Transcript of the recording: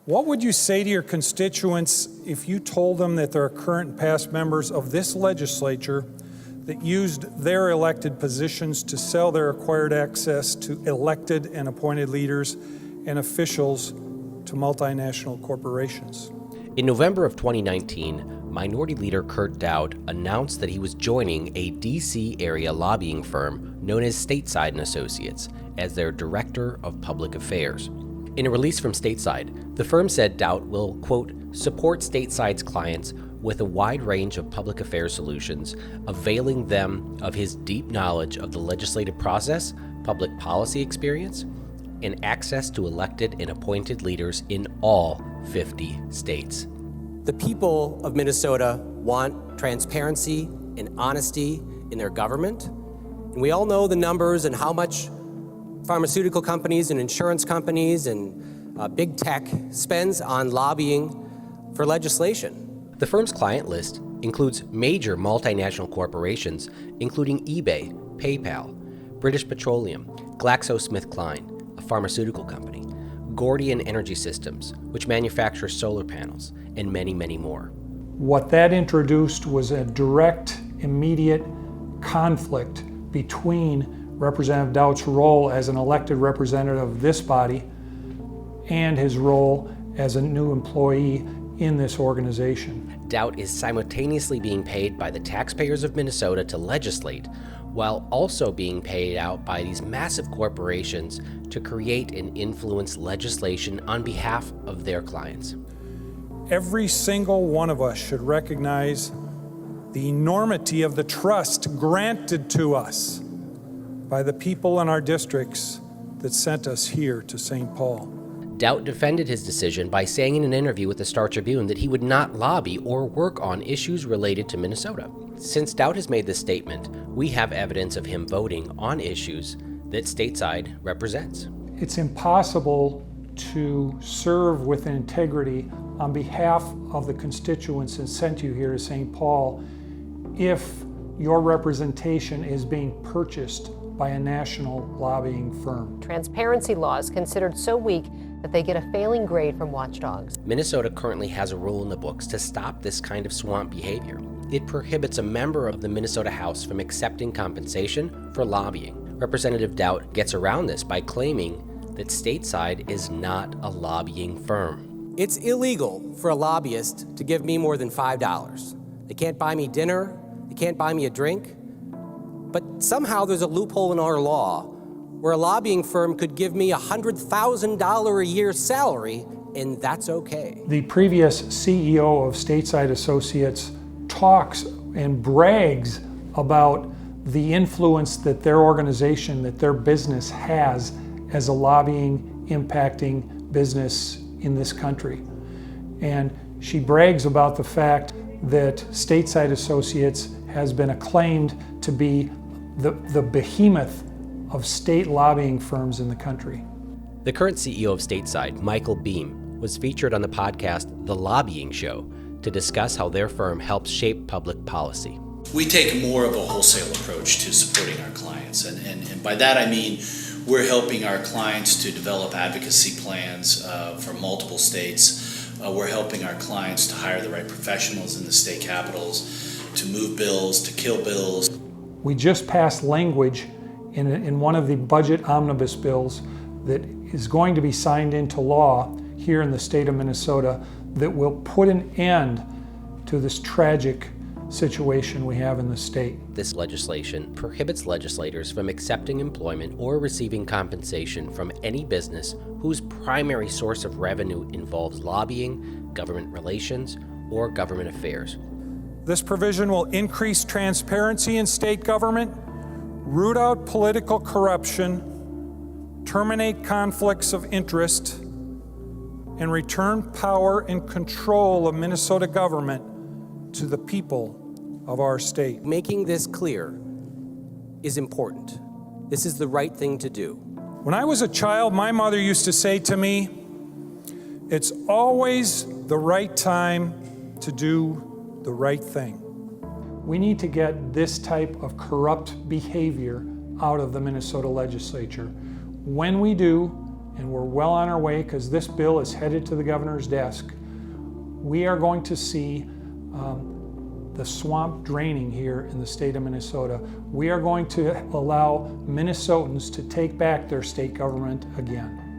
What would you say to your constituents if you told them that there are current and past members of this legislature that used their elected positions to sell their acquired access to elected and appointed leaders and officials to multinational corporations? In November of 2019, Minority Leader Kurt Dowd announced that he was joining a D.C. area lobbying firm known as Stateside & Associates as their Director of Public Affairs. In a release from Stateside, the firm said Dowd will, quote, support Stateside's clients with a wide range of public affairs solutions, availing them of his deep knowledge of the legislative process, public policy experience, and access to elected and appointed leaders in all 50 states. The people of Minnesota want transparency and honesty in their government. And we all know the numbers and how much pharmaceutical companies and insurance companies and big tech spends on lobbying for legislation. The firm's client list includes major multinational corporations, including eBay, PayPal, British Petroleum, GlaxoSmithKline, a pharmaceutical company, Gordian Energy Systems, which manufactures solar panels, and many, many more. What that introduced was a direct, immediate conflict between Representative Dowd's role as an elected representative of this body and his role as a new employee in this organization. Dowd is simultaneously being paid by the taxpayers of Minnesota to legislate, while also being paid out by these massive corporations to create and influence legislation on behalf of their clients. Every single one of us should recognize the enormity of the trust granted to us by the people in our districts that sent us here to St. Paul. Dowd defended his decision by saying in an interview with the Star Tribune that he would not lobby or work on issues related to Minnesota. Since Dowd has made this statement, we have evidence of him voting on issues that Stateside represents. It's impossible to serve with integrity on behalf of the constituents that sent you here to St. Paul if your representation is being purchased by a national lobbying firm. Transparency laws considered so weak that they get a failing grade from watchdogs. Minnesota currently has a rule in the books to stop this kind of swamp behavior. It prohibits a member of the Minnesota House from accepting compensation for lobbying. Representative Dowd gets around this by claiming that Stateside is not a lobbying firm. It's illegal for a lobbyist to give me more than $5. They can't buy me dinner, they can't buy me a drink. But somehow there's a loophole in our law where a lobbying firm could give me $100,000 a year salary, and that's okay. The previous CEO of Stateside Associates talks and brags about the influence that their organization, that their business has as a lobbying, impacting business in this country. And she brags about the fact that Stateside Associates has been acclaimed to be the behemoth of state lobbying firms in the country. The current CEO of Stateside, Michael Beam, was featured on the podcast The Lobbying Show to discuss how their firm helps shape public policy. We take more of a wholesale approach to supporting our clients, and by that I mean we're helping our clients to develop advocacy plans for multiple states. We're helping our clients to hire the right professionals in the state capitals, to move bills, to kill bills. We just passed language in one of the budget omnibus bills that is going to be signed into law here in the state of Minnesota that will put an end to this tragic situation we have in the state. This legislation prohibits legislators from accepting employment or receiving compensation from any business whose primary source of revenue involves lobbying, government relations, or government affairs. This provision will increase transparency in state government, root out political corruption, terminate conflicts of interest, and return power and control of Minnesota government to the people of our state. Making this clear is important. This is the right thing to do. When I was a child, my mother used to say to me, "It's always the right time to do the right thing." We need to get this type of corrupt behavior out of the Minnesota legislature. When we do, and we're well on our way because this bill is headed to the governor's desk, we are going to see the swamp draining here in the state of Minnesota. We are going to allow Minnesotans to take back their state government again.